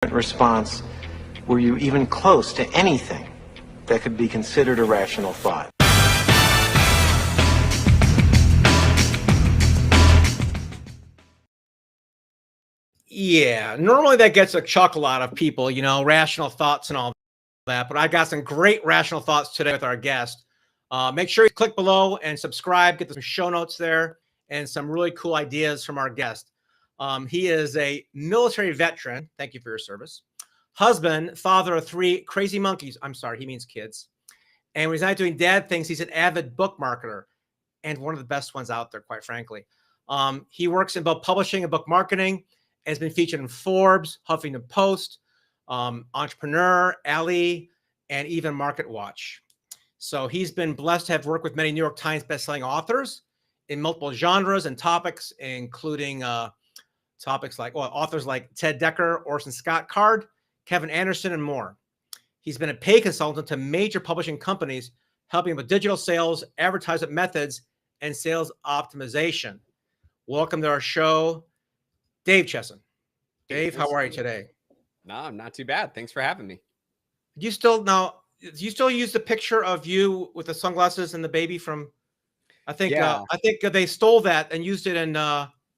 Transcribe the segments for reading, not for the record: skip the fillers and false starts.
response, were you even close to anything that could be considered a rational thought? Yeah, normally that gets a chuckle out of people, rational thoughts and all that. But I got some great rational thoughts today with our guest. Make sure you click below and subscribe, get some show notes there and some really cool ideas from our guest. He is a military veteran. Thank you for your service. Husband, father of 3 crazy monkeys. I'm sorry, he means kids. And when he's not doing dad things, he's an avid book marketer and one of the best ones out there, quite frankly. He works in both publishing and book marketing, has been featured in Forbes, Huffington Post, Entrepreneur, ALLi, and even Market Watch. So he's been blessed to have worked with many New York Times bestselling authors in multiple genres and topics, including authors like Ted Dekker, Orson Scott Card, Kevin Anderson, and more. He's been a pay consultant to major publishing companies, helping with digital sales, advertisement methods, and sales optimization. Welcome to our show, Dave Chesson. Dave, how are you today? No, I'm not too bad. Thanks for having me. Do you still use the picture of you with the sunglasses and the baby from? I think they stole that and used it in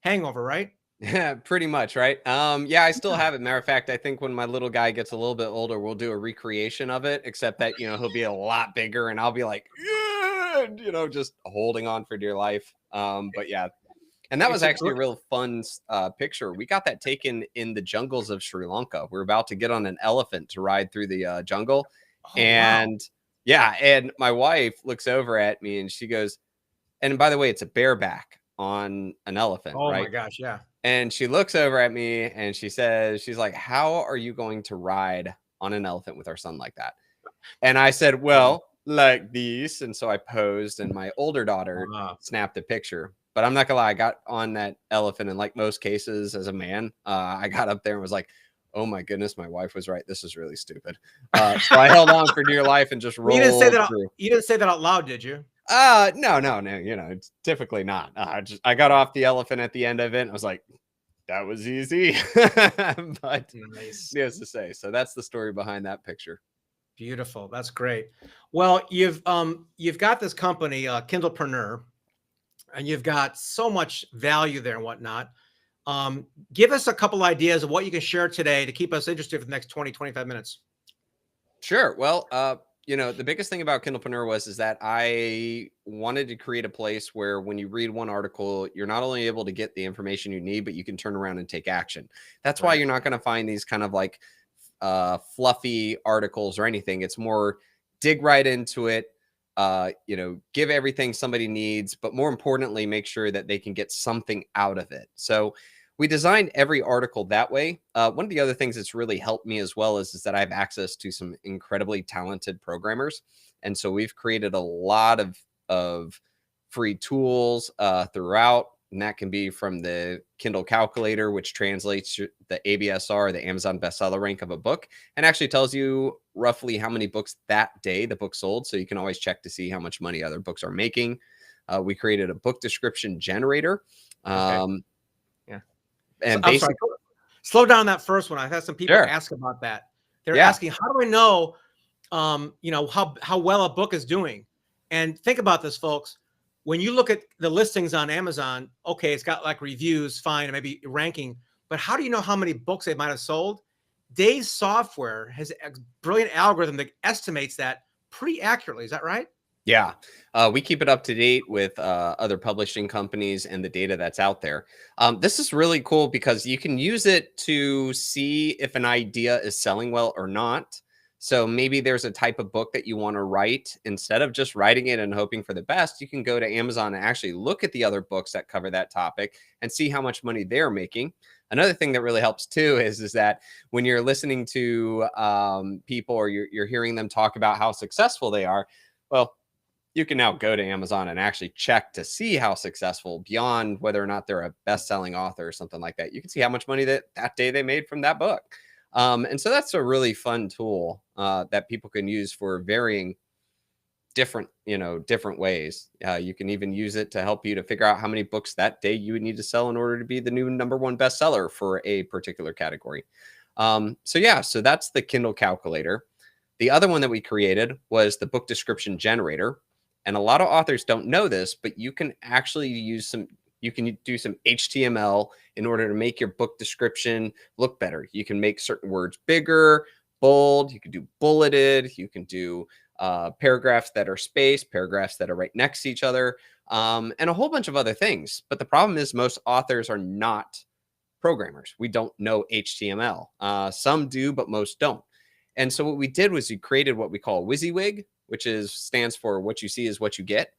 Hangover, right? Yeah, pretty much, right? Yeah, I still have it. Matter of fact, I think when my little guy gets a little bit older, we'll do a recreation of it, except that, he'll be a lot bigger and I'll be like, yeah, just holding on for dear life. But yeah, and that was actually a real fun picture. We got that taken in the jungles of Sri Lanka. We're about to get on an elephant to ride through the jungle. Wow. Yeah, and my wife looks over at me and she goes, and by the way, it's a bareback on an elephant. Oh right? My gosh, yeah. And she looks over at me and she says, she's like, how are you going to ride on an elephant with our son like that? And I said, well, like this. And so I posed and my older daughter snapped a picture. But I'm not gonna lie, I got on that elephant, and like most cases as a man, I got up there and was like, oh my goodness, my wife was right. This is really stupid. So I held on for dear life and just rolled You through. You didn't say that out loud, did you? No. It's typically not. I got off the elephant at the end of it and I was like, that was easy. But nice. Needless to say. So that's the story behind that picture. Beautiful. That's great. Well, you've got this company, Kindlepreneur, and you've got so much value there and whatnot. Give us a couple ideas of what you can share today to keep us interested for the next 20, 25 minutes. Sure. Well, the biggest thing about Kindlepreneur is that I wanted to create a place where when you read one article, you're not only able to get the information you need, but you can turn around and take action. That's why you're not going to find these kind of like fluffy articles or anything. It's more dig right into it, give everything somebody needs, but more importantly, make sure that they can get something out of it. So we designed every article that way. One of the other things that's really helped me as well is that I have access to some incredibly talented programmers. And so we've created a lot of free tools throughout. And that can be from the Kindle Calculator, which translates the ABSR, the Amazon bestseller rank of a book, and actually tells you roughly how many books that day the book sold. So you can always check to see how much money other books are making. We created a book description generator. Okay. And I'm sorry, slow down that first one. I've had some people ask about that. They're asking, how do I know, how well a book is doing? And think about this, folks. When you look at the listings on Amazon, okay, it's got like reviews, fine, and maybe ranking, but how do you know how many books they might have sold? Dave's software has a brilliant algorithm that estimates that pretty accurately. Is that right? Yeah, we keep it up to date with other publishing companies and the data that's out there. This is really cool because you can use it to see if an idea is selling well or not. So maybe there's a type of book that you want to write. Instead of just writing it and hoping for the best, you can go to Amazon and actually look at the other books that cover that topic and see how much money they're making. Another thing that really helps too is that when you're listening to people or you're hearing them talk about how successful they are, well, you can now go to Amazon and actually check to see how successful, beyond whether or not they're a best-selling author or something like that. You can see how much money that day they made from that book. And so that's a really fun tool that people can use for varying different ways. You can even use it to help you to figure out how many books that day you would need to sell in order to be the new #1 bestseller for a particular category. So yeah, so that's the Kindle Calculator. The other one that we created was the book description generator. And a lot of authors don't know this, but you can actually you can do some HTML in order to make your book description look better. You can make certain words bigger, bold, you can do bulleted, you can do paragraphs that are spaced, paragraphs that are right next to each other, and a whole bunch of other things. But the problem is most authors are not programmers. We don't know HTML. Some do, but most don't. And so what we did was we created what we call WYSIWYG, which stands for what you see is what you get.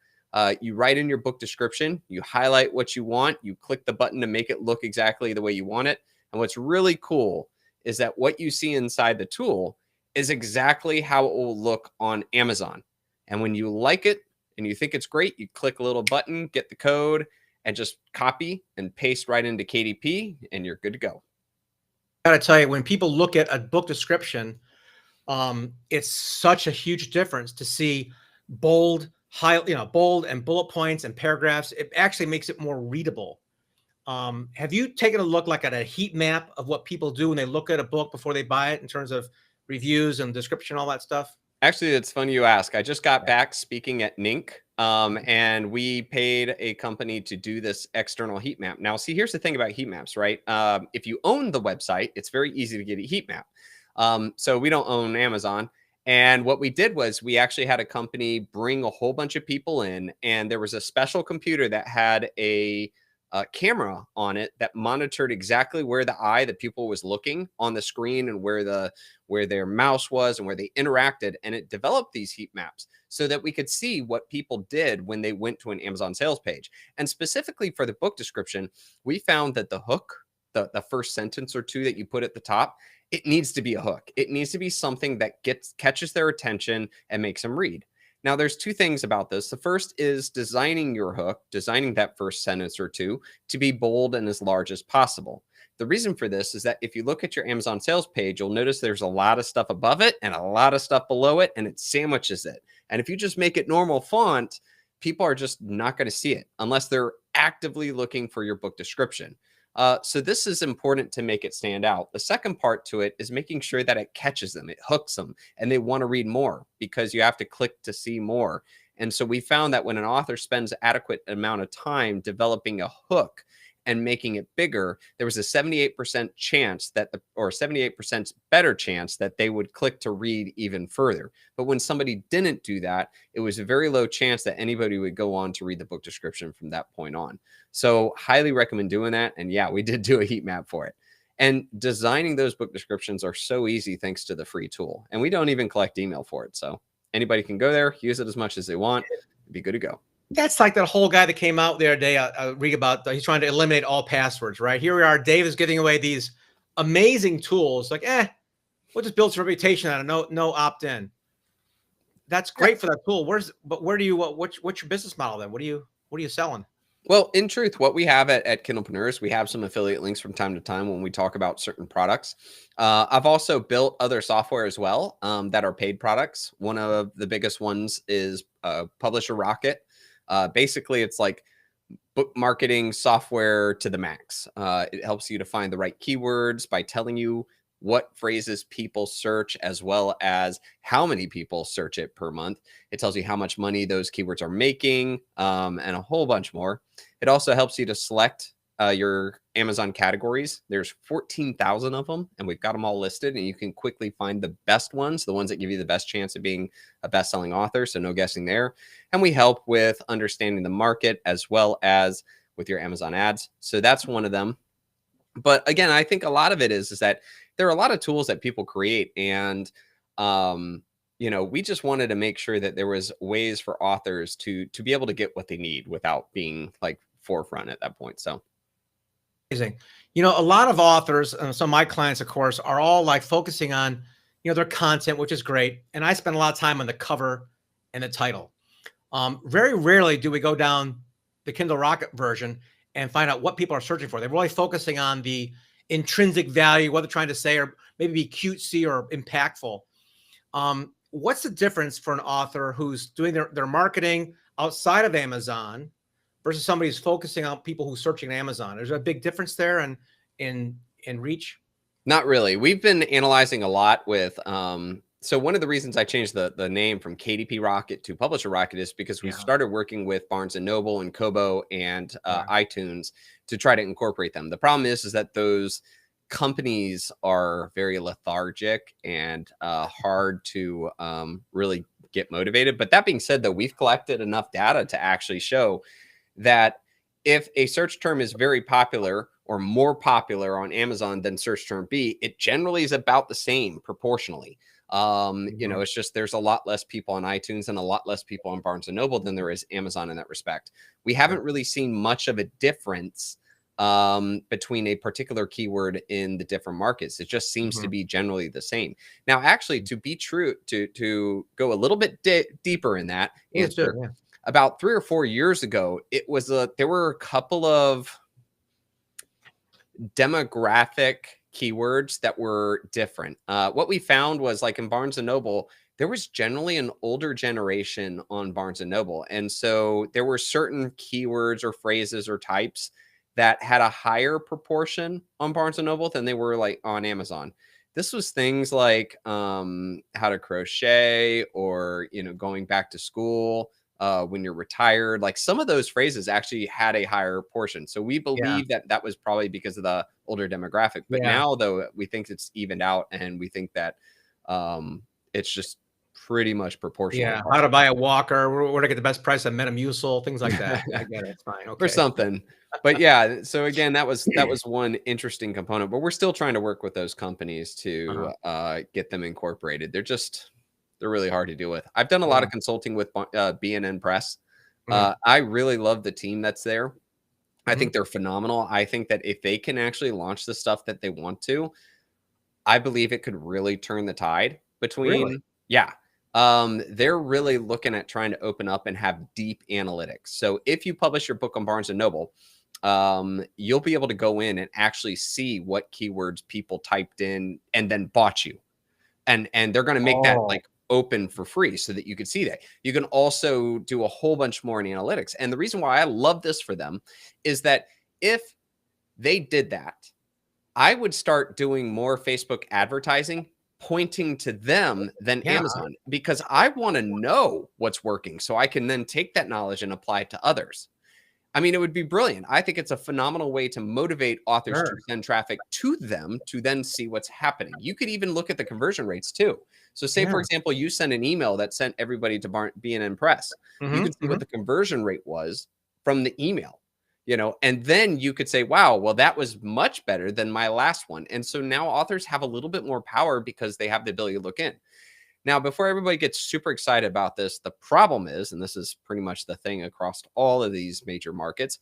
You write in your book description, you highlight what you want, you click the button to make it look exactly the way you want it. And what's really cool is that what you see inside the tool is exactly how it will look on Amazon. And when you like it and you think it's great, you click a little button, get the code, and just copy and paste right into KDP, and you're good to go. I gotta tell you, when people look at a book description, it's such a huge difference to see bold, bold and bullet points and paragraphs. It actually makes it more readable. Have you taken a look like at a heat map of what people do when they look at a book before they buy it in terms of reviews and description, all that stuff? Actually, it's funny you ask. I just got back speaking at NINC, and we paid a company to do this external heat map. Now, see, here's the thing about heat maps, right? If you own the website, it's very easy to get a heat map. So we don't own Amazon. And what we did was we actually had a company bring a whole bunch of people in, and there was a special computer that had a camera on it that monitored exactly where the eye the pupil was looking on the screen and where their mouse was and where they interacted. And it developed these heat maps so that we could see what people did when they went to an Amazon sales page. And specifically for the book description, we found that the hook, the first sentence or two that you put at the top, it needs to be a hook. It needs to be something that catches their attention and makes them read. Now, there's two things about this. The first is designing your hook, designing that first sentence or two to be bold and as large as possible. The reason for this is that if you look at your Amazon sales page, you'll notice there's a lot of stuff above it and a lot of stuff below it, and it sandwiches it. And if you just make it normal font, people are just not going to see it unless they're actively looking for your book description. So this is important to make it stand out. The second part to it is making sure that it catches them, it hooks them, and they want to read more because you have to click to see more. And so we found that when an author spends adequate amount of time developing a hook and making it bigger, there was a 78% chance that, or 78% better chance that they would click to read even further. But when somebody didn't do that, it was a very low chance that anybody would go on to read the book description from that point on. So highly recommend doing that. And yeah, we did do a heat map for it. And designing those book descriptions are so easy thanks to the free tool. And we don't even collect email for it. So anybody can go there, use it as much as they want, be good to go. That's like that whole guy that came out the other day. I read about, he's trying to eliminate all passwords, right? Here we are. Dave is giving away these amazing tools. Like, we'll just build some reputation out of no opt-in. That's great for that tool. But where do you, what's your business model then? What are you selling? Well, in truth, what we have at Kindlepreneur is we have some affiliate links from time to time when we talk about certain products. I've also built other software as well that are paid products. One of the biggest ones is Publisher Rocket. Basically, it's like book marketing software to the max. It helps you to find the right keywords by telling you what phrases people search, as well as how many people search it per month. It tells you how much money those keywords are making, and a whole bunch more. It also helps you to select your Amazon categories. There's 14,000 of them, and we've got them all listed, and you can quickly find the best ones, the ones that give you the best chance of being a best-selling author, so no guessing there. And we help with understanding the market as well as with your Amazon ads. So that's one of them. But again, I think a lot of it is that there are a lot of tools that people create, and we just wanted to make sure that there was ways for authors to be able to get what they need without being like forefront at that point. So amazing. A lot of authors, some of my clients, of course, are all like focusing on, their content, which is great. And I spend a lot of time on the cover and the title. Very rarely do we go down the Kindle Rocket version and find out what people are searching for. They're really focusing on the intrinsic value, what they're trying to say, or maybe be cutesy or impactful. What's the difference for an author who's doing their marketing outside of Amazon versus somebody who's focusing on people who's searching Amazon? Is there a big difference there in reach? Not really. We've been analyzing a lot with so one of the reasons I changed the name from KDP Rocket to Publisher Rocket is because we Yeah. started working with Barnes and Noble and Kobo and Yeah. iTunes to try to incorporate them. The problem is that those companies are very lethargic and hard to really get motivated. But that being said, though, we've collected enough data to actually show that if a search term is very popular or more popular on Amazon than search term B, it generally is about the same proportionally. You know, it's just there's a lot less people on iTunes and a lot less people on Barnes and Noble than there is Amazon in that respect. We haven't really seen much of a difference between a particular keyword in the different markets. It just seems to be generally the same. Now, actually, to be true, to go a little bit deeper in that answer, Yeah. about 3 or 4 years ago, it was there were a couple of demographic keywords that were different. What we found was like in Barnes and Noble, there was generally an older generation on Barnes and Noble. And so there were certain keywords or phrases or types that had a higher proportion on Barnes and Noble than they were like on Amazon. This was things like how to crochet or, you know, going back to school when you're retired. Like some of those phrases actually had a higher portion. So we believe that that was probably because of the older demographic. But now, though, we think it's evened out and we think that it's just pretty much proportional. Yeah. How to buy a walker, where to get the best price on Metamucil, things like that. I get it. It's fine. Okay. Or something. But yeah, so again, that was one interesting component, but we're still trying to work with those companies to get them incorporated. They're really hard to deal with. I've done a lot of consulting with B&N Press. I really love the team that's there. I think they're phenomenal. I think that if they can actually launch the stuff that they want to, I believe it could really turn the tide between. Yeah. They're really looking at trying to open up and have deep analytics. So if you publish your book on Barnes and Noble, you'll be able to go in and actually see what keywords people typed in and then bought you. And they're going to make that like open for free so that you can see that. You can also do a whole bunch more in analytics. And the reason why I love this for them is that if they did that, I would start doing more Facebook advertising pointing to them than Amazon, because I want to know what's working so I can then take that knowledge and apply it to others. I mean, it would be brilliant. I think it's a phenomenal way to motivate authors to send traffic to them to then see what's happening. You could even look at the conversion rates too. So say, for example, you send an email that sent everybody to B&N Press. You could see what the conversion rate was from the email, you know, and then you could say, wow, well, that was much better than my last one. And so now authors have a little bit more power because they have the ability to look in. Now, before everybody gets super excited about this, the problem is, and this is pretty much the thing across all of these major markets,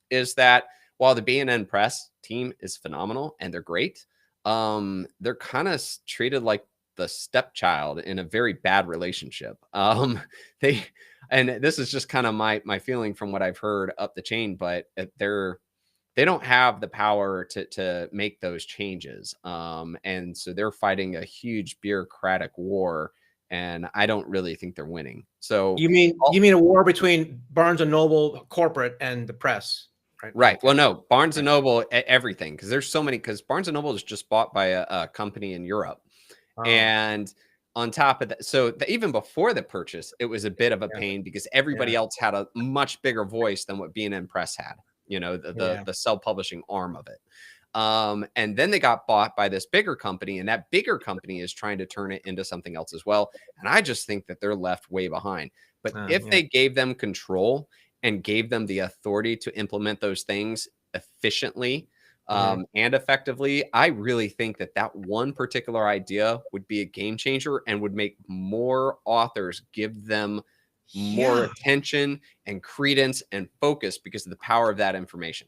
is that while the B&N Press team is phenomenal and they're great, they're kind of treated like the stepchild in a very bad relationship. And this is just kind of my feeling from what I've heard up the chain, but they don't have the power to make those changes. And so they're fighting a huge bureaucratic war, and I don't really think they're winning. So you mean a war between Barnes and Noble corporate and the press, right? Right. Well, no, Barnes and Noble, everything, because there's so many, because Barnes and Noble is just bought by a company in Europe. And on top of that, so even before the purchase, it was a bit of a pain because everybody else had a much bigger voice than what B&N Press had. You know, the self-publishing arm of it. And then they got bought by this bigger company, and that bigger company is trying to turn it into something else as well. And I just think that they're left way behind. But if they gave them control and gave them the authority to implement those things efficiently and effectively, I really think that that one particular idea would be a game changer and would make more authors give them more attention and credence and focus because of the power of that information.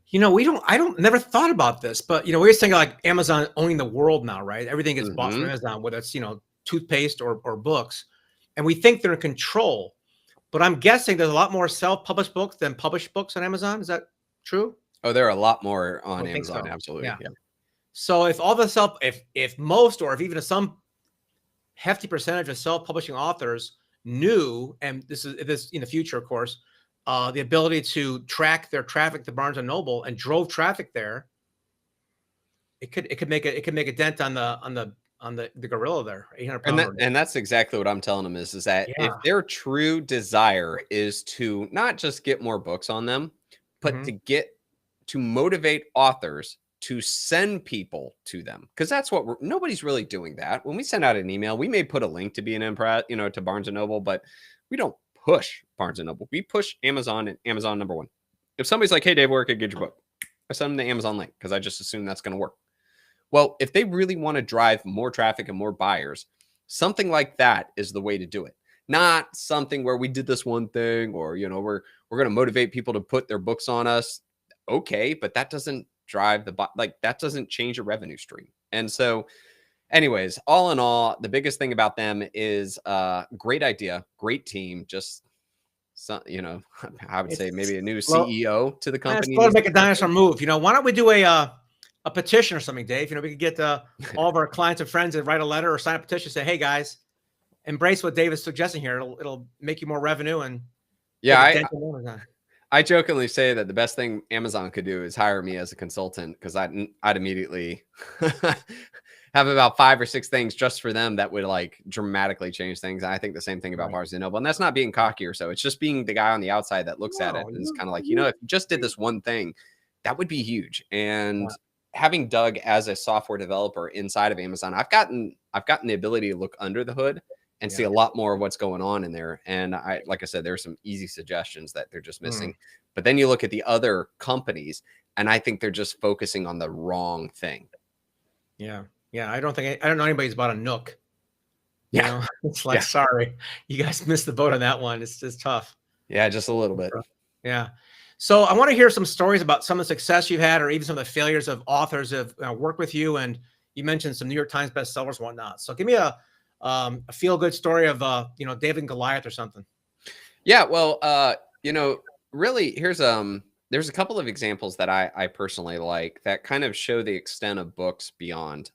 You know, I don't never thought about this, but you know, we're saying like Amazon owning the world now, right? Everything gets bought from Amazon, whether it's, you know, toothpaste or books. And we think they're in control, but I'm guessing there's a lot more self-published books than published books on Amazon. Is that true? Oh, there are a lot more on Amazon. So. Absolutely. Yeah. So if all the if most, or if even some hefty percentage of self-publishing authors knew, and this in the future, of course, the ability to track their traffic to Barnes and Noble and drove traffic there, it could make a dent on the gorilla there, 800 And pounder. that's exactly what I'm telling them is that if Yeah. their true desire is to not just get more books on them, but Mhm. to motivate authors to send people to them, because that's what nobody's really doing that. When we send out an email, we may put a link to be an impress, to Barnes and Noble, but we don't push Barnes and Noble. We push Amazon and Amazon #1. If somebody's like, "Hey, Dave, where could I get your book?" I send them the Amazon link because I just assume that's going to work. Well, if they really want to drive more traffic and more buyers, something like that is the way to do it. Not something where we did this one thing, or we're going to motivate people to put their books on us. Okay, but that doesn't drive that doesn't change a revenue stream. And so, anyways, all in all, the biggest thing about them is great idea, great team, just some, I would say It's maybe a new slow. CEO to the Yeah, it's company slow to needs make to a step in. dinosaur move. Why don't we do a petition or something, Dave? We could get all of our clients and friends to write a letter or sign a petition, say, "Hey guys, embrace what Dave is suggesting here. It'll make you more revenue and Yeah, make a dent in Amazon." I jokingly say that the best thing Amazon could do is hire me as a consultant, because I'd immediately have about 5 or 6 things just for them that would like dramatically change things. And I think the same thing about Right. Barnes and Noble, and that's not being cocky or so. It's just being the guy on the outside that looks at it No, and is kind of like, you if you just did this one thing, that would be huge. And yeah. having Doug as a software developer inside of Amazon, I've gotten the ability to look under the hood and see Yeah. a lot more of what's going on in there. And like I said, there's some easy suggestions that they're just missing. Mm, But then you look at the other companies, and I think they're just focusing on the wrong thing. yeah. Yeah. I don't know anybody's bought a Nook. Yeah. It's like, Yeah. sorry, you guys missed the boat on that one. It's just tough. Yeah. Just a little bit. Yeah. So I want to hear some stories about some of the success you've had, or even some of the failures of authors that have worked with you. And you mentioned some New York Times bestsellers and whatnot. So give me a feel good story of David and Goliath or something. Yeah. Well, really, there's a couple of examples that I personally like that kind of show the extent of books beyond.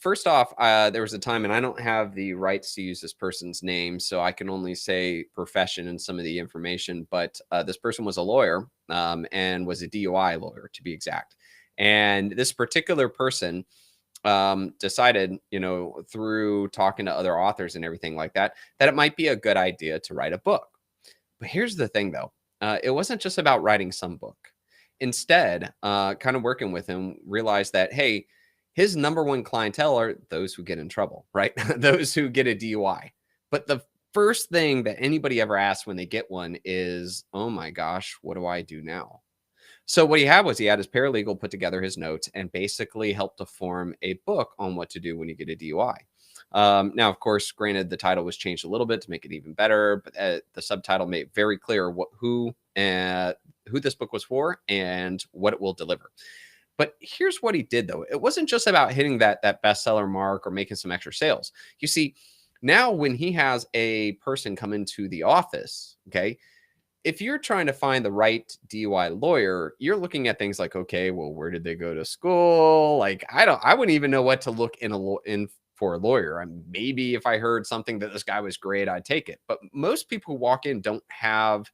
First off, there was a time, and I don't have the rights to use this person's name, so I can only say profession and some of the information. But this person was a lawyer, and was a DUI lawyer, to be exact. And this particular person decided, through talking to other authors and everything like that, that it might be a good idea to write a book. But here's the thing, though. It wasn't just about writing some book. Instead, kind of working with him, realized that, hey, his #1 clientele are those who get in trouble, right? Those who get a DUI. But the first thing that anybody ever asks when they get one is, oh my gosh, what do I do now? So what he had his paralegal put together his notes and basically helped to form a book on what to do when you get a DUI. Now, of course, granted, the title was changed a little bit to make it even better, but the subtitle made very clear who this book was for and what it will deliver. But here's what he did, though. It wasn't just about hitting that bestseller mark or making some extra sales. You see, now when he has a person come into the office, okay, if you're trying to find the right DUI lawyer, you're looking at things like, okay, well, where did they go to school? Like, I wouldn't even know what to look in for a lawyer. Maybe if I heard something that this guy was great, I'd take it. But most people who walk in don't have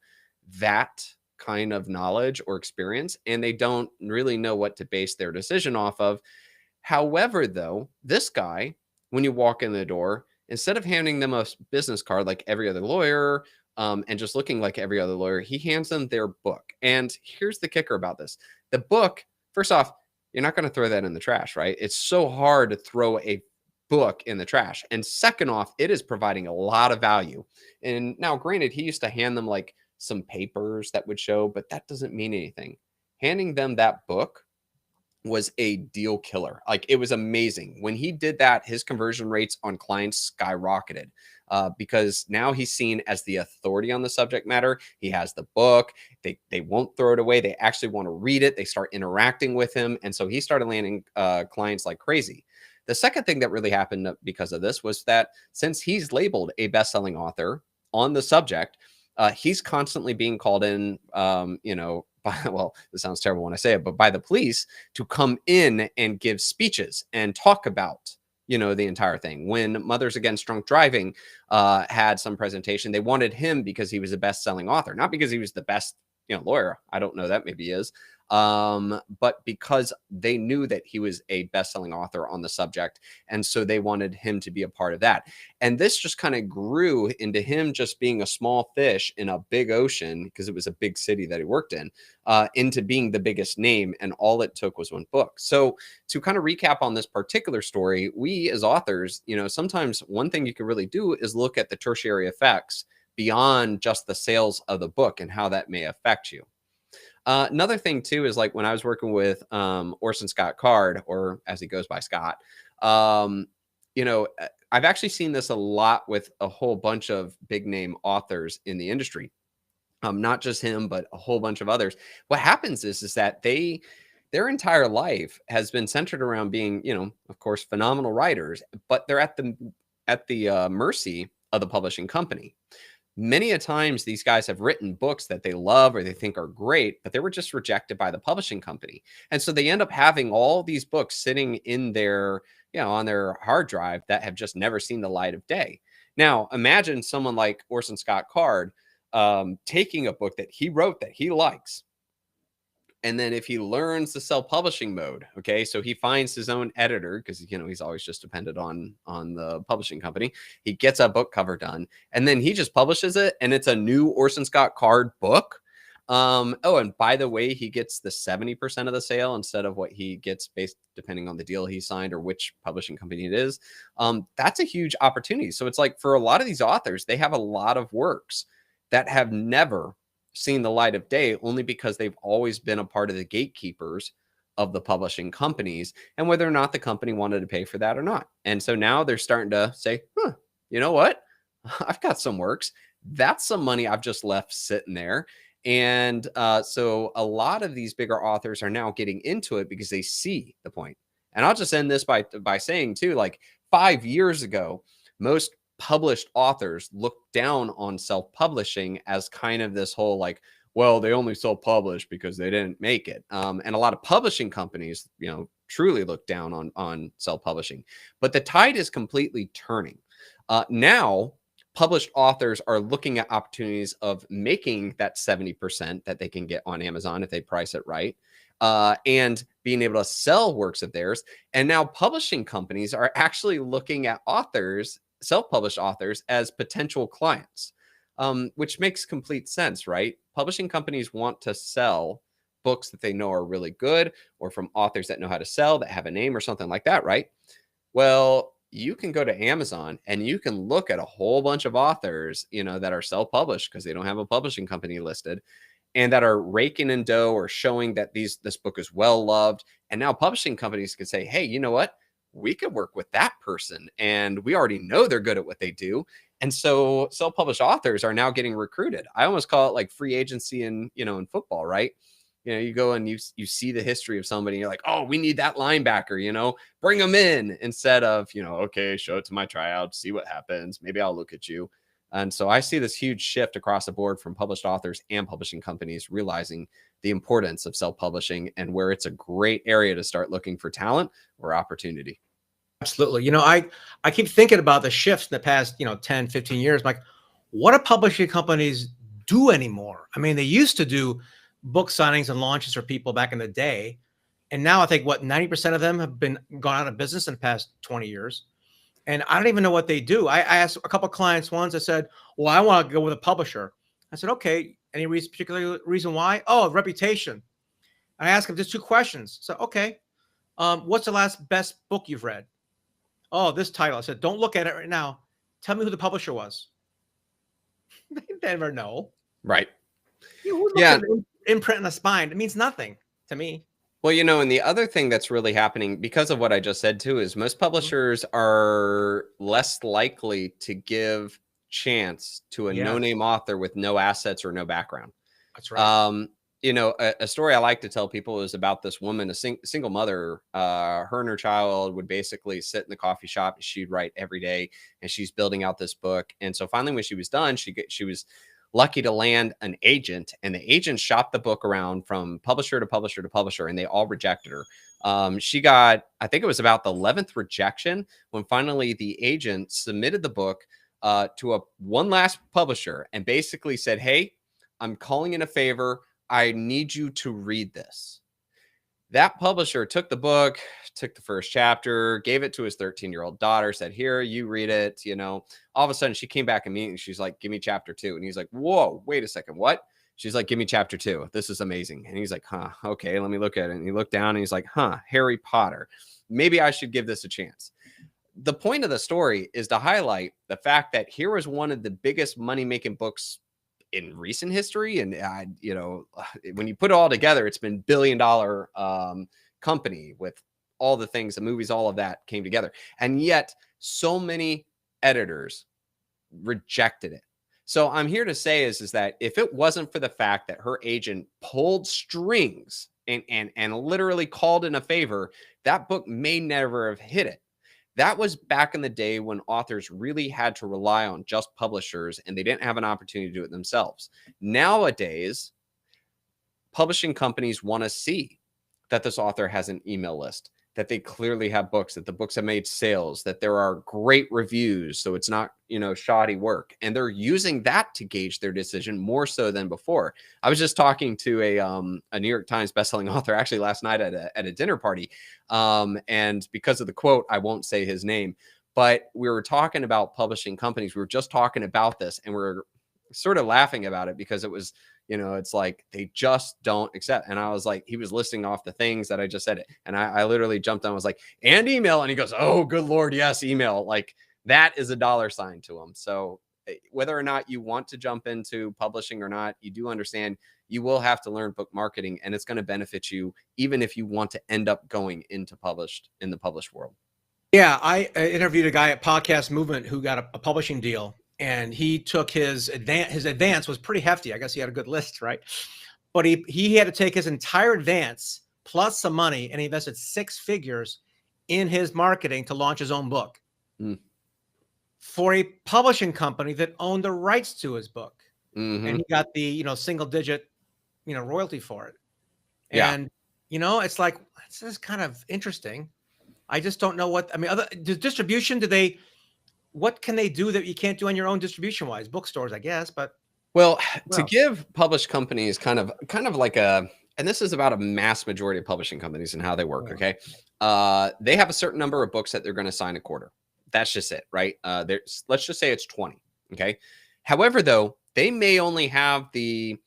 that kind of knowledge or experience, and they don't really know what to base their decision off of. However, though, this guy, when you walk in the door, instead of handing them a business card like every other lawyer, and just looking like every other lawyer, he hands them their book. And here's the kicker about this. The book, first off, you're not going to throw that in the trash, right? It's so hard to throw a book in the trash. And second off, it is providing a lot of value. And now, granted, he used to hand them like some papers that would show, but that doesn't mean anything. Handing them that book was a deal killer. Like, it was amazing. When he did that, his conversion rates on clients skyrocketed, because now he's seen as the authority on the subject matter. He has the book. They won't throw it away. They actually want to read it. They start interacting with him. And so he started landing clients like crazy. The second thing that really happened because of this was that since he's labeled a best-selling author on the subject, he's constantly being called in, well, this sounds terrible when I say it, but by the police to come in and give speeches and talk about, the entire thing. When Mothers Against Drunk Driving had some presentation, they wanted him because he was a best-selling author, not because he was the best, lawyer. I don't know that, maybe he is. But because they knew that he was a best-selling author on the subject, and so they wanted him to be a part of that. And this just kind of grew into him just being a small fish in a big ocean, because it was a big city that he worked in, into being the biggest name. And all it took was one book. So to kind of recap on this particular story, we as authors, sometimes one thing you can really do is look at the tertiary effects beyond just the sales of the book and how that may affect you. Another thing too is, like, when I was working with Orson Scott Card, or as he goes by, Scott, I've actually seen this a lot with a whole bunch of big name authors in the industry. Not just him, but a whole bunch of others. What happens is that their entire life has been centered around being, of course, phenomenal writers, but they're at the mercy of the publishing company. Many a times these guys have written books that they love or they think are great, but they were just rejected by the publishing company. And so they end up having all these books sitting in their, on their hard drive that have just never seen the light of day. Now, imagine someone like Orson Scott Card taking a book that he wrote that he likes. And then if he learns the self-publishing mode, okay, so he finds his own editor, because he's always just dependent on the publishing company. He gets a book cover done, and then he just publishes it, and it's a new Orson Scott Card book. And by the way, he gets the 70% of the sale instead of what he gets based depending on the deal he signed or which publishing company it is. That's a huge opportunity. So it's like, for a lot of these authors, they have a lot of works that have never seen the light of day, only because they've always been a part of the gatekeepers of the publishing companies, and whether or not the company wanted to pay for that or not. And so now they're starting to say, you know what? I've got some works. That's some money I've just left sitting there. And so a lot of these bigger authors are now getting into it because they see the point. And I'll just end this by saying too, like, 5 years ago, most published authors looked down on self-publishing as kind of this whole, like, well, they only self-publish because they didn't make it. And a lot of publishing companies, truly look down on self-publishing. But the tide is completely turning. Now, published authors are looking at opportunities of making that 70% that they can get on Amazon if they price it right, and being able to sell works of theirs. And now publishing companies are actually looking at authors, self-published authors, as potential clients, which makes complete sense, right? Publishing companies want to sell books that they know are really good, or from authors that know how to sell, that have a name or something like that, right? Well, you can go to Amazon and you can look at a whole bunch of authors, that are self-published because they don't have a publishing company listed, and that are raking in dough or showing that this book is well loved. And now publishing companies can say, hey, you know what? We could work with that person, and we already know they're good at what they do. And so self-published authors are now getting recruited. I almost call it like free agency in football, right? You go and you see the history of somebody, and you're like, oh, we need that linebacker, bring them in, instead of, okay, show it to my tryout, see what happens. Maybe I'll look at you. And so I see this huge shift across the board from published authors and publishing companies realizing the importance of self-publishing, and where it's a great area to start looking for talent or opportunity. Absolutely. I keep thinking about the shifts in the past, 10, 15 years. Like, what do publishing companies do anymore? I mean, they used to do book signings and launches for people back in the day. And now I think 90% of them have gone out of business in the past 20 years. And I don't even know what they do. I asked a couple of clients once. I said, well, I want to go with a publisher. I said, okay, any particular reason why? Oh, reputation. I asked them just 2 questions. So, okay, what's the last best book you've read? Oh, this title. I said, don't look at it right now. Tell me who the publisher was. They never know. Right. Who looks at an imprint on the spine? It means nothing to me. Well, and the other thing that's really happening because of what I just said too, is most publishers are less likely to give chance to a no-name author with no assets or no background. That's right. A story I like to tell people is about this woman, a single mother. Her and her child would basically sit in the coffee shop. She'd write every day, and she's building out this book. And so finally, when she was done, she was lucky to land an agent, and the agent shopped the book around from publisher to publisher to publisher, and they all rejected her. She got, I think it was about the 11th rejection, when finally the agent submitted the book to one last publisher and basically said, hey, I'm calling in a favor. I need you to read this. That publisher took the book, took the first chapter, gave it to his 13-year-old daughter, said, here, you read it. All of a sudden she came back immediately. She's like, give me chapter 2. And he's like, whoa, wait a second. What? She's like, give me chapter 2. This is amazing. And he's like, huh, okay, let me look at it. And he looked down and he's like, huh, Harry Potter. Maybe I should give this a chance. The point of the story is to highlight the fact that here was one of the biggest money-making books in recent history. And, when you put it all together, it's been billion-dollar company with all the things, the movies, all of that came together. And yet so many editors rejected it. So I'm here to say is that if it wasn't for the fact that her agent pulled strings and literally called in a favor, that book may never have hit it. That was back in the day when authors really had to rely on just publishers and they didn't have an opportunity to do it themselves. Nowadays, publishing companies want to see that this author has an email list, that they clearly have books, that the books have made sales, that there are great reviews. So it's not, shoddy work. And they're using that to gauge their decision more so than before. I was just talking to a New York Times bestselling author actually last night at a dinner party. And because of the quote, I won't say his name, but we were talking about publishing companies. We were just talking about this and we're sort of laughing about it because it was, it's like they just don't accept. And I was like, he was listing off the things that I just said. And I literally jumped on, was like, and email. And he goes, oh, good Lord. Yes, email. Like that is a dollar sign to him. So whether or not you want to jump into publishing or not, you do understand you will have to learn book marketing and it's going to benefit you, even if you want to end up going into the published world. Yeah. I interviewed a guy at Podcast Movement who got a publishing deal. And he took his advance was pretty hefty. I guess he had a good list, right? But he had to take his entire advance plus some money and he invested 6 figures in his marketing to launch his own book for a publishing company that owned the rights to his book. And he got the, single digit, royalty for it. And, it's like, this is kind of interesting. I just don't know the distribution, what can they do that you can't do on your own distribution wise? Bookstores, I guess, but to give published companies kind of like and this is about a mass majority of publishing companies and how they work. Okay. They have a certain number of books that they're going to sign a quarter. That's just it. Right. Let's just say it's 20. Okay. However, though, they may only have the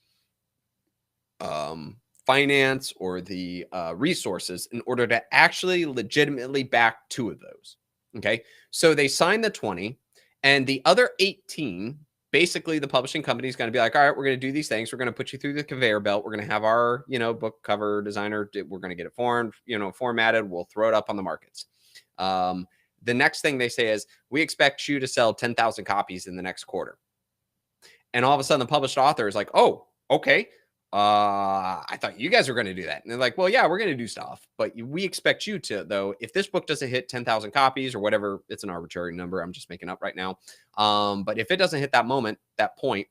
finance or the resources in order to actually legitimately back 2 of those. Okay. So they sign the 20 and the other 18, basically the publishing company is going to be like, all right, we're going to do these things. We're going to put you through the conveyor belt. We're going to have our, book cover designer. We're going to get it formatted. We'll throw it up on the markets. The next thing they say is we expect you to sell 10,000 copies in the next quarter. And all of a sudden the published author is like, oh, okay. I thought you guys were going to do that. And they're like, well, yeah, we're going to do stuff, but we expect you to, though, if this book doesn't hit 10,000 copies or whatever, it's an arbitrary number I'm just making up right now. But if it doesn't hit that point,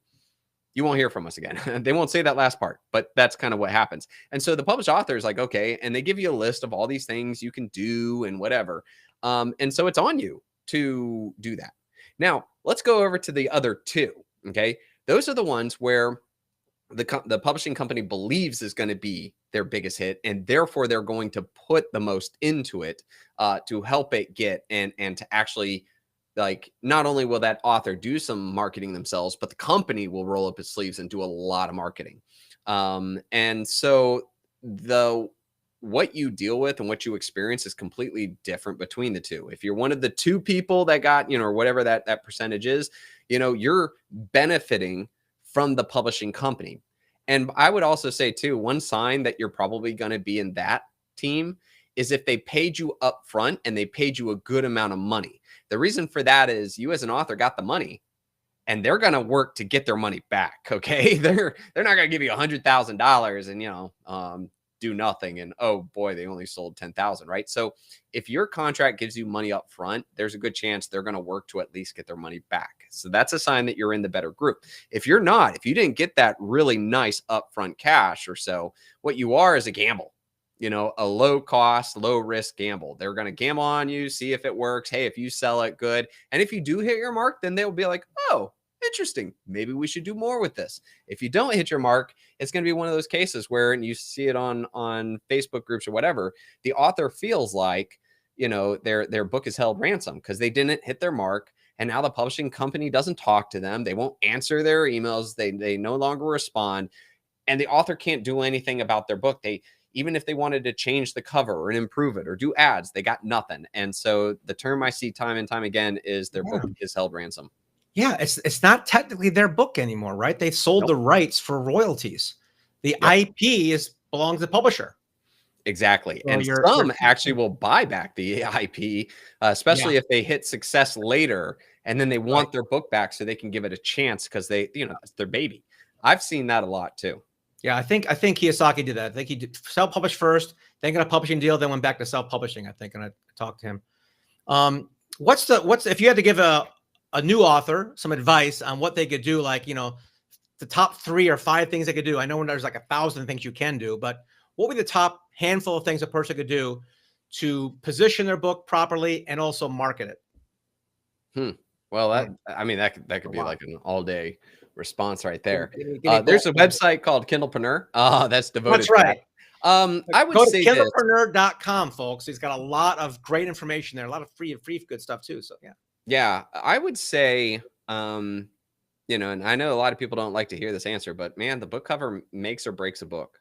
you won't hear from us again. They won't say that last part, but that's kind of what happens. And so the published author is like, okay. And they give you a list of all these things you can do and whatever. And so it's on you to do that. Now let's go over to the other 2. Okay. Those are the ones where the publishing company believes is going to be their biggest hit, and therefore they're going to put the most into it to help it get and to actually, like, not only will that author do some marketing themselves, but the company will roll up its sleeves and do a lot of marketing. And so what you deal with and what you experience is completely different between the 2. If you're one of the 2 people that got, or whatever that percentage is, you're benefiting from the publishing company. And I would also say too, one sign that you're probably going to be in that team is if they paid you up front and they paid you a good amount of money. The reason for that is you as an author got the money and they're going to work to get their money back. Okay. They're not going to give you $100,000 and, do nothing. And oh boy, they only sold 10,000. Right. So if your contract gives you money up front, there's a good chance they're going to work to at least get their money back. So that's a sign that you're in the better group. If you're not, if you didn't get that really nice upfront cash or so, what you are is a gamble, a low cost, low risk gamble. They're going to gamble on you, see if it works. Hey, if you sell it, good. And if you do hit your mark, then they'll be like, oh, interesting. Maybe we should do more with this. If you don't hit your mark, it's going to be one of those cases where, and you see it on Facebook groups or whatever, the author feels like, you know, their book is held ransom because they didn't hit their mark. And now the publishing company doesn't talk to them. They won't answer their emails. They no longer respond. And the author can't do anything about their book. Even if they wanted to change the cover or improve it or do ads, they got nothing. And so the term I see time and time again is their book is held ransom. Yeah, it's not technically their book anymore, right? They sold the rights for royalties. The IP belongs to the publisher. Exactly. So And some actually will buy back the IP, especially if they hit success later, and then they want their book back so they can give it a chance because they, you know, it's their baby. I've seen that a lot too. Yeah, I think Kiyosaki did that. I think he did self-publish first, then got a publishing deal, then went back to self-publishing, I think, and I talked to him. What's if you had to give a new author some advice on what they could do, like, you know, the top 3 or 5 things they could do? I know there's like 1,000 things you can do, but what would be the top handful of things a person could do to position their book properly and also market it? Well, that could be like an all-day response right there. There's a website called Kindlepreneur. That's devoted. That's right. I would say kindlepreneur.com, folks. He's got a lot of great information there, a lot of free good stuff too. So yeah, I would say, you know, and I know a lot of people don't like to hear this answer, but man, the book cover makes or breaks a book.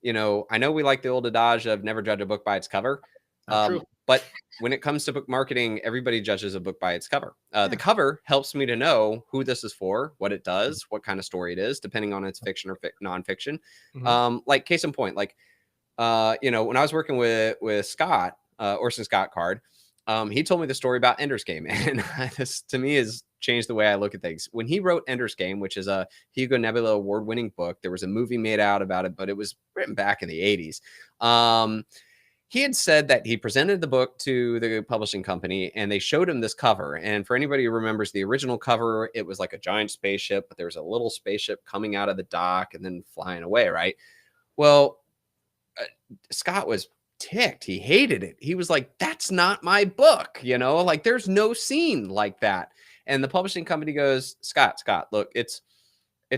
You know, I know we like the old adage of never judge a book by its cover. But when it comes to book marketing, everybody judges a book by its cover. The cover helps me to know who this is for, what it does, what kind of story it is, depending on its fiction or nonfiction. Like case in point, like, you know, when I was working with Scott, Orson Scott Card, he told me the story about Ender's Game. And this to me has changed the way I look at things. When he wrote Ender's Game, which is a Hugo Nebula award-winning book, there was a movie made out about it, but it was written back in the 80s. He had said that he presented the book to the publishing company and they showed him this cover. And for anybody who remembers the original cover, it was like a giant spaceship, but there was a little spaceship coming out of the dock and then flying away, right? Well, Scott was ticked. He hated it. He was like, that's not my book, you know, like there's no scene like that. And the publishing company goes, Scott, look, it's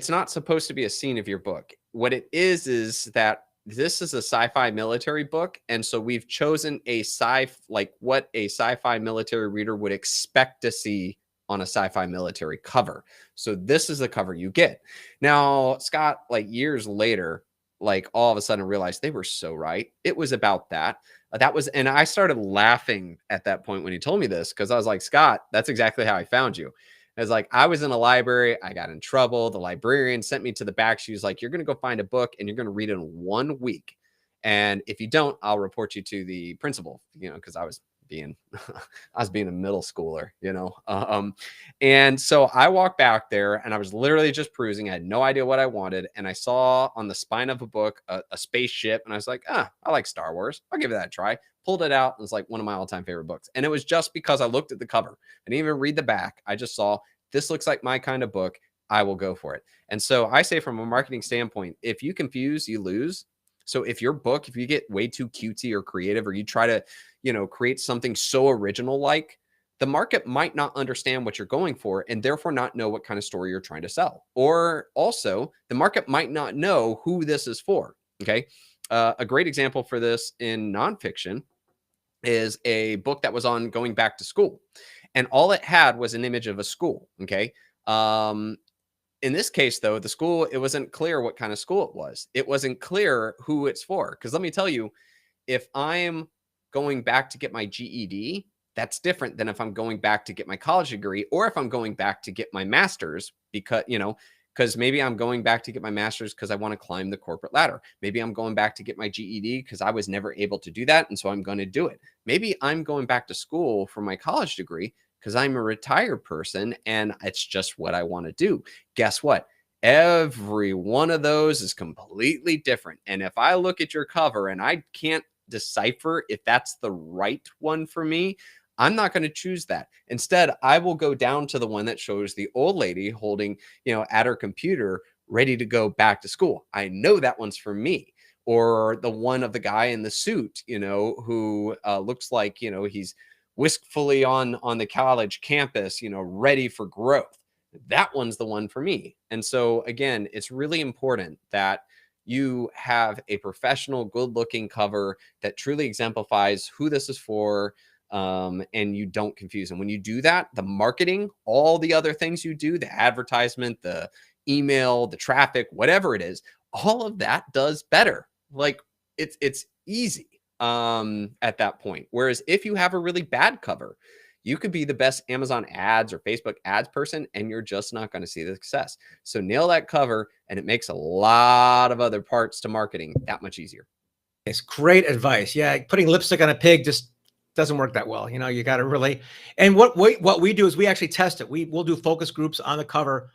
not supposed to be a scene of your book. What it is that this is a sci-fi military book. And so we've chosen what a sci-fi military reader would expect to see on a sci-fi military cover. So this is the cover you get. Now, Scott, like years later, like all of a sudden realized they were so right. It was about that. And I started laughing at that point when he told me this, because I was like, Scott, that's exactly how I found you. I was like, I was in a library. I got in trouble. The librarian sent me to the back. She was like, you're going to go find a book and you're going to read it in 1 week. And if you don't, I'll report you to the principal, you know, because I was being a middle schooler, you know. And so I walked back there and I was literally just perusing. I had no idea what I wanted. And I saw on the spine of a book, a spaceship. And I was like, I like Star Wars. I'll give it that a try. Pulled it out. It was like one of my all-time favorite books. And it was just because I looked at the cover. I didn't even read the back. I just saw, this looks like my kind of book. I will go for it. And so I say, from a marketing standpoint, if you confuse, you lose. So if your book, if you get way too cutesy or creative, or you try to, you know, create something so original, like, the market might not understand what you're going for and therefore not know what kind of story you're trying to sell. Or also the market might not know who this is for. Okay. A great example for this in nonfiction is a book that was on going back to school. And all it had was an image of a school. Okay. In this case, though, the school, it wasn't clear what kind of school it was. It wasn't clear who it's for. Because let me tell you, if I'm going back to get my GED, that's different than if I'm going back to get my college degree, or if I'm going back to get my master's, because, you know, because maybe I'm going back to get my master's because I want to climb the corporate ladder. Maybe I'm going back to get my GED because I was never able to do that. And so I'm going to do it. Maybe I'm going back to school for my college degree because I'm a retired person and it's just what I want to do. Guess what? Every one of those is completely different. And if I look at your cover and I can't decipher if that's the right one for me, I'm not going to choose that. Instead, I will go down to the one that shows the old lady holding, you know, at her computer, ready to go back to school. I know that one's for me. Or the one of the guy in the suit, you know, who looks like, you know, he's wistfully on the college campus, you know, ready for growth. that one's the one for me. And so again, it's really important that you have a professional, good looking cover that truly exemplifies who this is for. And you don't confuse them. When you do that, the marketing, all the other things you do, the advertisement, the email, the traffic, whatever it is, all of that does better. Like it's easy at that point. Whereas if you have a really bad cover, you could be the best Amazon ads or Facebook ads person, and you're just not going to see the success. So nail that cover, and it makes a lot of other parts to marketing that much easier. It's great advice. Yeah, putting lipstick on a pig just doesn't work that well. You know, you got to really. And what we do is we actually test it. We'll do focus groups on the cover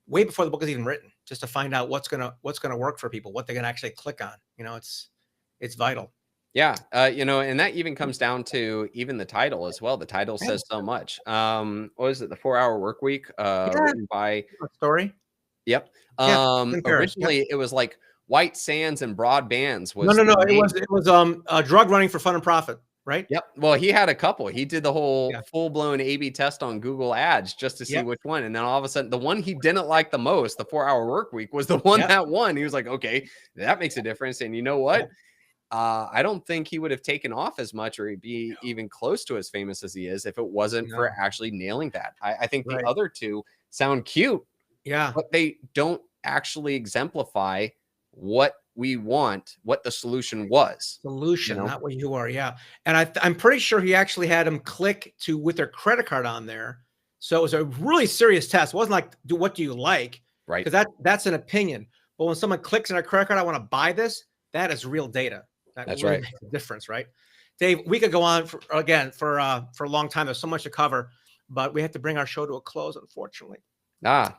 way before the book is even written, just to find out what's gonna work for people, what they're gonna actually click on. You know, it's vital. Yeah, you know, and that even comes down to even the title as well. The title says so much. What was it? The 4-Hour Work Week, written by Story. Yep. Originally it was like White Sands and Broad Bands was no. It was drug running for fun and profit, right? Yep. Well, he had a couple. He did the whole full-blown A/B test on Google Ads just to see which one. And then all of a sudden, the one he didn't like the most, the 4-Hour Work Week, was the one that won. He was like, okay, that makes a difference. And you know what? I don't think he would have taken off as much or he'd be even close to as famous as he is if it wasn't for actually nailing that. I think the other two sound cute, but they don't actually exemplify what we want, what the solution was. Not what you are. Yeah. And I'm pretty sure he actually had them click to with their credit card on there. So it was a really serious test. It wasn't like, what do you like? Right. Because that's an opinion. But when someone clicks on a credit card, I want to buy this, that is real data. That's really makes a difference, right? Dave, we could go on for a long time. There's so much to cover, but we have to bring our show to a close, unfortunately. I'd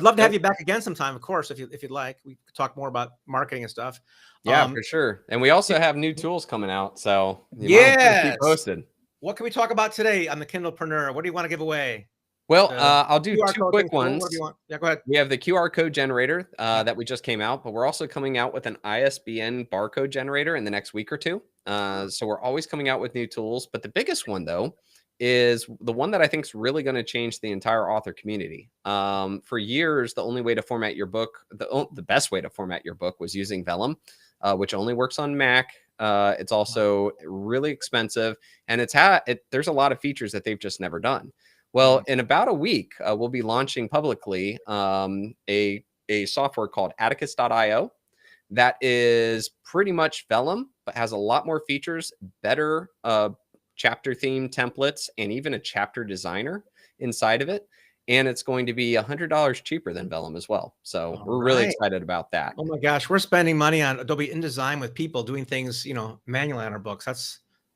love to have you back again sometime, of course, if you'd like. We could talk more about marketing and stuff. Yeah, for sure. And we also have new tools coming out, so keep posted. What can we talk about today on the Kindlepreneur? What do you want to give away? Well, I'll do two quick ones. What do you want? Yeah, go ahead. We have the QR code generator that we just came out, but we're also coming out with an ISBN barcode generator in the next week or two. So we're always coming out with new tools. But the biggest one, though, is the one that I think is really going to change the entire author community. For years, the only way to format your book, the best way to format your book was using Vellum, which only works on Mac. It's also really expensive, and there's a lot of features that they've just never done. Well, in about a week, we'll be launching publicly a software called Atticus.io that is pretty much Vellum, but has a lot more features, better chapter theme templates, and even a chapter designer inside of it. And it's going to be $100 cheaper than Vellum as well. So we're really excited about that. Oh my gosh, we're spending money on Adobe InDesign with people doing things, manually on our books.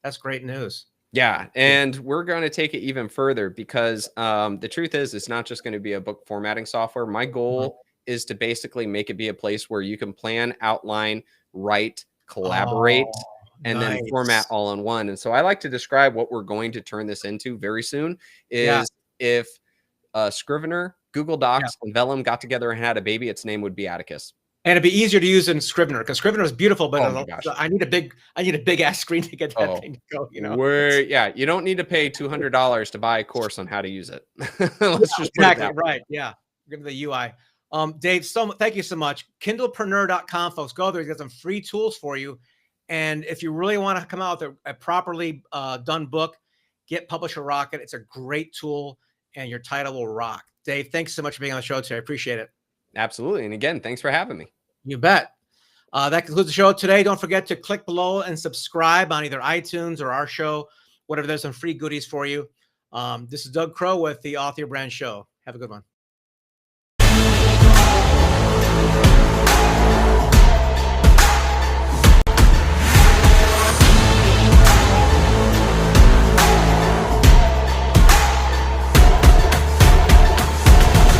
That's great news. Yeah, and we're going to take it even further because the truth is, it's not just going to be a book formatting software. My goal is to basically make it be a place where you can plan, outline, write, collaborate, and then format all in one. And so I like to describe what we're going to turn this into very soon is if Scrivener, Google Docs, and Vellum got together and had a baby, its name would be Atticus. And it'd be easier to use in Scrivener because Scrivener is beautiful, but I need a big ass screen to get that thing to go. You don't need to pay $200 to buy a course on how to use it. Let's just put it that way. Right. Yeah, give the UI. Dave, thank you so much. Kindlepreneur.com, folks. Go there. He's got some free tools for you. And if you really want to come out with a properly done book, get Publisher Rocket. It's a great tool, and your title will rock. Dave, thanks so much for being on the show today. I appreciate it. Absolutely. And again, thanks for having me. You bet. That concludes the show today. Don't forget to click below and subscribe on either iTunes or our show, whatever. There's some free goodies for you. This is Doug Crow with the Author Brand Show. Have a good one.